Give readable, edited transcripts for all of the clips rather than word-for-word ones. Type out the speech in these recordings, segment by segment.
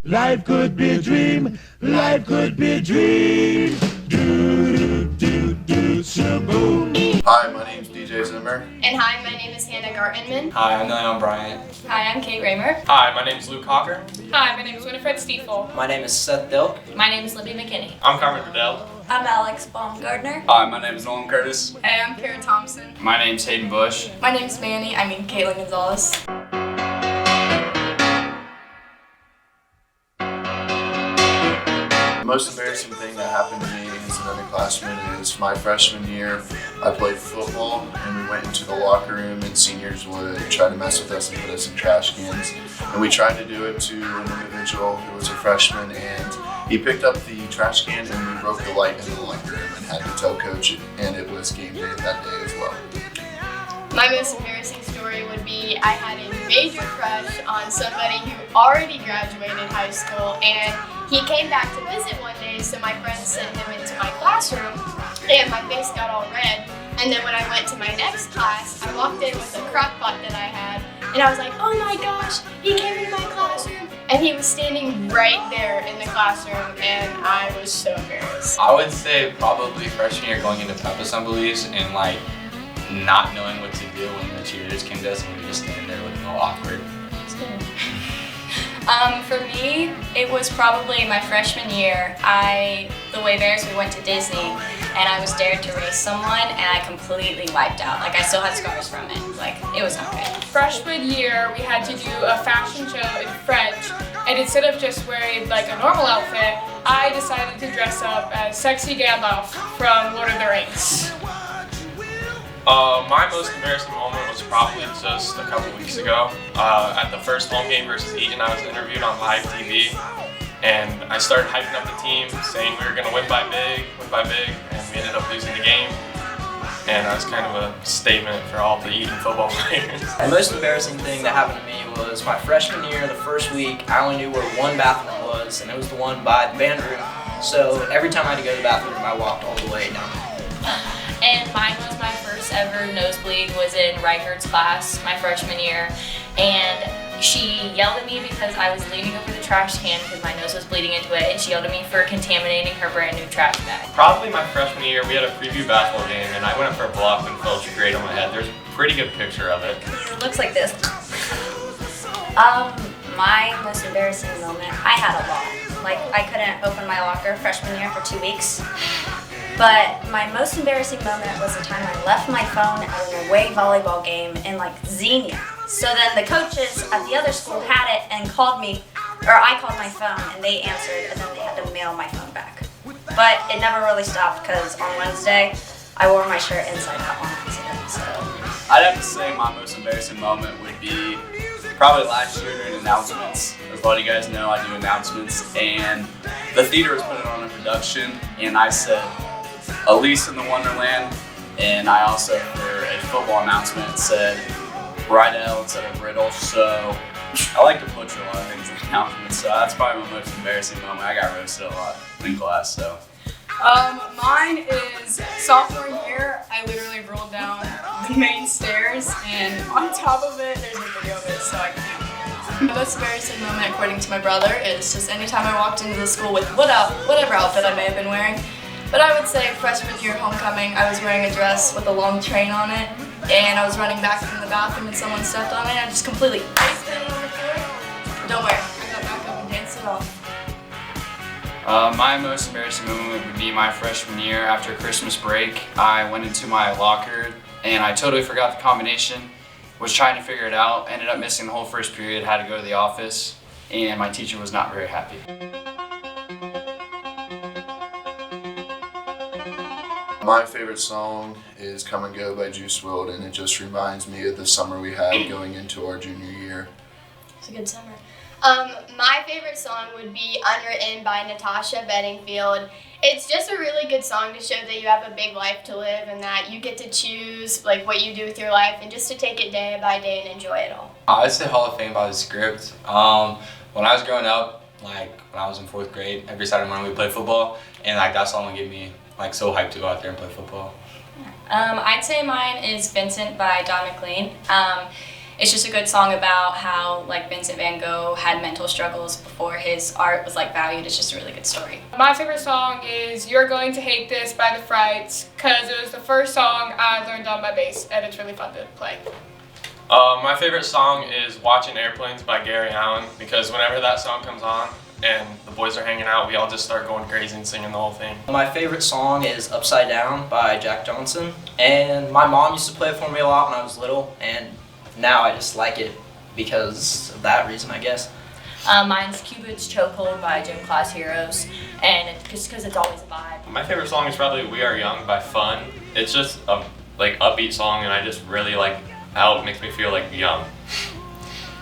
Life could be a dream. Life could be a dream. Do, do, do, do, shaboom. Hi, my name's DJ Zimmer. And hi, my name is Hannah Gartenman. Hi, I'm Leon Bryant. Hi, I'm Kate Raymer. Hi, my name is Luke Hawker. Hi, my name is Winifred Stiefel. My name is Seth Dilk. My name is Libby McKinney. I'm Carmen Riddell. I'm Alex Baumgardner. Hi, my name is Nolan Curtis. Hey, I'm Kara Thompson. My name's Hayden Bush. My name's Caitlin Gonzalez. The most embarrassing thing that happened to me as an underclassman is my freshman year. I played football and we went into the locker room and seniors would try to mess with us and put us in trash cans. And we tried to do it to an individual who was a freshman, and he picked up the trash can and we broke the light in the locker room and had to tell coach, and it was game day that day as well. My most embarrassing story would be I had a major crush on somebody who already graduated high school, and he came back to visit one day, so my friends sent him into my classroom, and my face got all red. And then when I went to my next class, I walked in with a crock pot that I had, and I was like, oh my gosh, he came into my classroom. And he was standing right there in the classroom, and I was so embarrassed. I would say probably freshman year going into pep assemblies and not knowing what to do when the cheerleaders came to us and we were just standing there looking all awkward. For me, it was probably my freshman year. The way Bears, we went to Disney and I was dared to race someone and I completely wiped out. I still had scars from it. It was not good. Freshman year, we had to do a fashion show in French, and instead of just wearing a normal outfit, I decided to dress up as Sexy Gandalf from Lord of the Rings. My most embarrassing moment was probably just a couple weeks ago. At the first home game versus Eaton, I was interviewed on live TV, and I started hyping up the team, saying we were going to win by big, and we ended up losing the game. And that was kind of a statement for all the Eaton football players. The most embarrassing thing that happened to me was my freshman year, the first week, I only knew where one bathroom was, and it was the one by the band room. So every time I had to go to the bathroom, I walked all the way down. And mine was my first ever nosebleed was in Reichert's class my freshman year, and she yelled at me because I was leaning over the trash can because my nose was bleeding into it, and she yelled at me for contaminating her brand new trash bag. Probably my freshman year, we had a preview basketball game, and I went up for a block and felt great on my head. There's a pretty good picture of it. It looks like this. My most embarrassing moment, I had a lot. I couldn't open my locker freshman year for 2 weeks. But my most embarrassing moment was the time I left my phone at an away volleyball game in Xenia. So then the coaches at the other school had it and called me, or I called my phone and they answered, and then they had to mail my phone back. But it never really stopped because on Wednesday I wore my shirt inside out on accident. So I'd have to say my most embarrassing moment would be probably last year during announcements. As a lot of you guys know, I do announcements, and the theater was putting on a production, and I said Elise in the Wonderland, and I also, for a football announcement, said Rydell instead of Riddle. So I like to butcher a lot of things in announcements, so that's probably my most embarrassing moment. I got roasted a lot in class, so. Mine is sophomore year. I literally rolled down the main stairs, and on top of it, there's a video of it, so I can't. The most embarrassing moment, according to my brother, is just anytime I walked into the school with whatever outfit I may have been wearing. But I would say freshman year homecoming, I was wearing a dress with a long train on it, and I was running back from the bathroom and someone stepped on it, and I just completely face planted on the floor. Don't worry, I got back up and danced it off. My most embarrassing moment would be my freshman year after Christmas break. I went into my locker and I totally forgot the combination, was trying to figure it out, ended up missing the whole first period, had to go to the office, and my teacher was not very happy. My favorite song is Come and Go by Juice WRLD, and it just reminds me of the summer we had going into our junior year. It's a good summer. My favorite song would be Unwritten by Natasha Bedingfield. It's just a really good song to show that you have a big life to live and that you get to choose what you do with your life and just to take it day by day and enjoy it all. I'd say Hall of Fame by The Script. When I was growing up, when I was in 4th grade, every Saturday morning we played football, and that song would get me so hyped to go out there and play football. I'd say mine is Vincent by Don McLean. it's just a good song about how like Vincent van Gogh had mental struggles before his art was like valued. It's just a really good story. My favorite song is You're Going to Hate This by the Frights, because it was the first song I learned on my bass and it's really fun to play. My favorite song is Watching Airplanes by Gary Allan, because whenever that song comes on and the boys are hanging out, we all just start going crazy and singing the whole thing. My favorite song is Upside Down by Jack Johnson, and my mom used to play it for me a lot when I was little, and now I just like it because of that reason, I guess. Mine's Cupid's Chokehold by Gym Class Heroes, and just because it's always a vibe. My favorite song is probably We Are Young by Fun. It's just a like upbeat song, and I just really like how it makes me feel like young.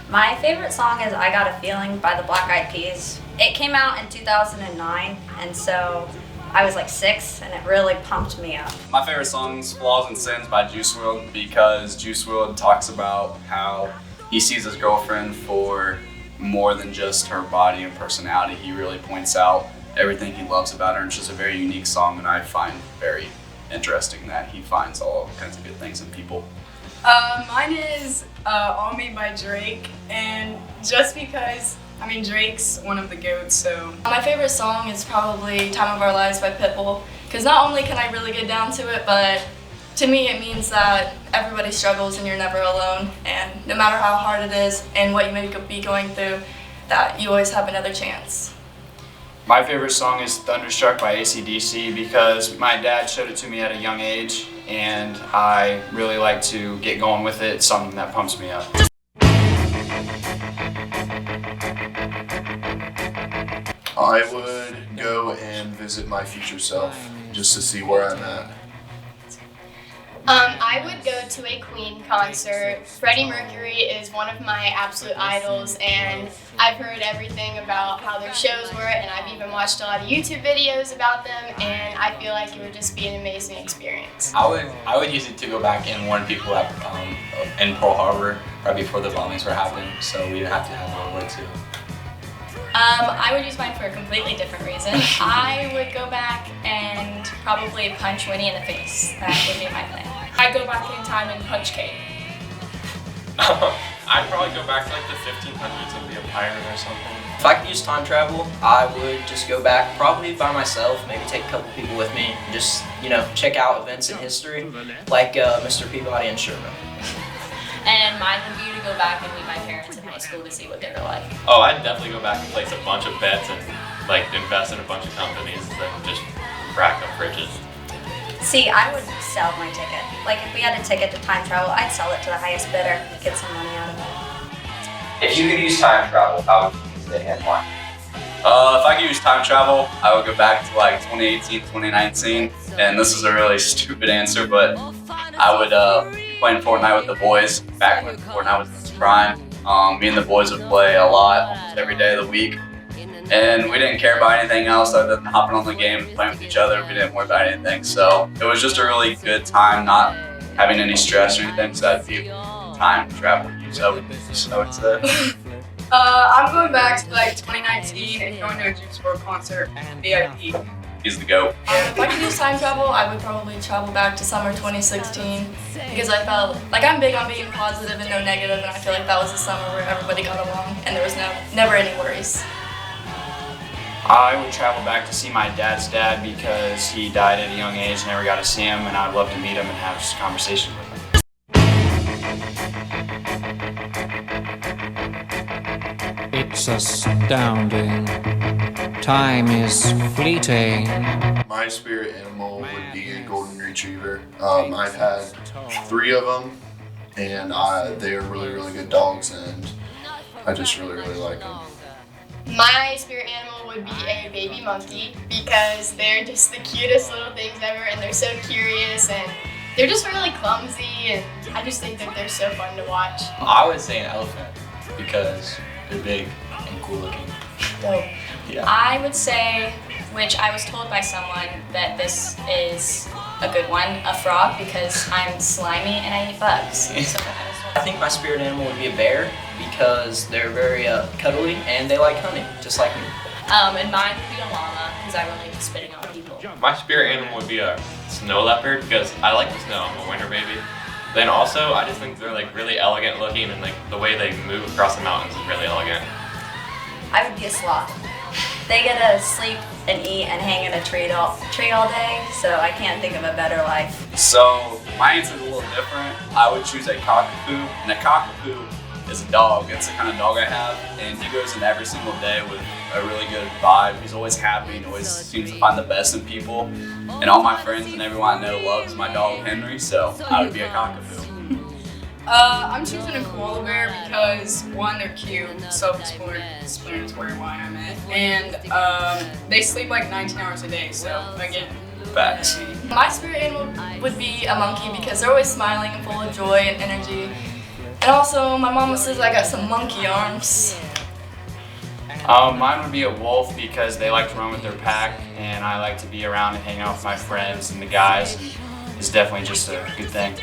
My favorite song is I Got a Feeling by the Black Eyed Peas. It came out in 2009, and so I was like 6, and it really pumped me up. My favorite song is Flaws and Sins by Juice WRLD, because Juice WRLD talks about how he sees his girlfriend for more than just her body and personality. He really points out everything he loves about her, and it's just a very unique song, and I find very interesting that he finds all kinds of good things in people. Mine is All Me by Drake, and just because, I mean, Drake's one of the GOATs, so. My favorite song is probably Time of Our Lives by Pitbull, because not only can I really get down to it, but to me it means that everybody struggles and you're never alone, and no matter how hard it is and what you may be going through, that you always have another chance. My favorite song is Thunderstruck by AC/DC, because my dad showed it to me at a young age and I really like to get going with it. It's something that pumps me up. I would go and visit my future self just to see where I'm at. I would go to a Queen concert. Freddie Mercury is one of my absolute idols, and I've heard everything about how their shows were, and I've even watched a lot of YouTube videos about them, and I feel like it would just be an amazing experience. I would use it to go back and warn people at, in Pearl Harbor right before the bombings were happening, so we didn't have to have World War II. I would use mine for a completely different reason. I would go back and probably punch Winnie in the face. That would be my plan. I'd go back in time and punch Kate. I'd probably go back to like the 1500s and be a pirate or something. If I could use time travel, I would just go back probably by myself, maybe take a couple people with me, just, check out events in history, like Mr. Peabody and Sherman. And mine would be to go back and meet my parents in high school to see what they were like. Oh, I'd definitely go back and place a bunch of bets and like invest in a bunch of companies and just rack up riches. See, I would sell my ticket. Like, if we had a ticket to time travel, I'd sell it to the highest bidder, get some money out of it. If you could use time travel, how would you use it and why? If I could use time travel, I would go back to like 2018, 2019, and this is a really stupid answer, but I would be playing Fortnite with the boys back when Fortnite was in its prime. Me and the boys would play a lot, almost every day of the week, and we didn't care about anything else other than hopping on the game and playing with each other. We didn't worry about anything, so it was just a really good time, not having any stress or anything, so that'd be time travel use, I would say. I'm going back to like 2019 and going to a Juice WRLD concert, VIP. He's the GOAT. If I could use time travel, I would probably travel back to summer 2016, because I felt like I'm big on being positive and no negative, and I feel like that was a summer where everybody got along and there was never any worries. I would travel back to see my dad's dad, because he died at a young age, never got to see him, and I'd love to meet him and have just a conversation with him. It's astounding. Time is fleeting. My spirit animal would be a golden retriever. I've had 3 of them, and they are really, really good dogs, and I just really, really like them. My spirit animal would be a baby monkey, because they're just the cutest little things ever, and they're so curious, and they're just really clumsy, and I just think that they're so fun to watch. I would say an elephant because they're big and cool looking. Dope. Yeah. I would say, which I was told by someone that this is a good one, a frog, because I'm slimy and I eat bugs. So that was I think my spirit animal would be a bear because they're very cuddly and they like hunting, just like me. and mine would be a llama because I relate to spitting on people. My spirit animal would be a snow leopard because I like the snow. I'm a winter baby. Then also, I just think they're like really elegant looking, and like the way they move across the mountains is really elegant. I would be a sloth. They get to sleep and eat and hang in a tree all day, so I can't think of a better life. So my answer is a little different. I would choose a cockapoo, and a cockapoo is a dog. That's the kind of dog I have, and he goes in every single day with a really good vibe. He's always happy and always seems to find the best in people. And all my friends and everyone I know loves my dog Henry, so I would be a cockapoo. I'm choosing a koala bear because one, they're cute, self-explanatory why I'm it, and they sleep like 19 hours a day, so again. Facts. My spirit animal would be a monkey because they're always smiling and full of joy and energy. And also, my mama says I got some monkey arms. Mine would be a wolf because they like to run with their pack, and I like to be around and hang out with my friends and the guys. And it's definitely just a good thing.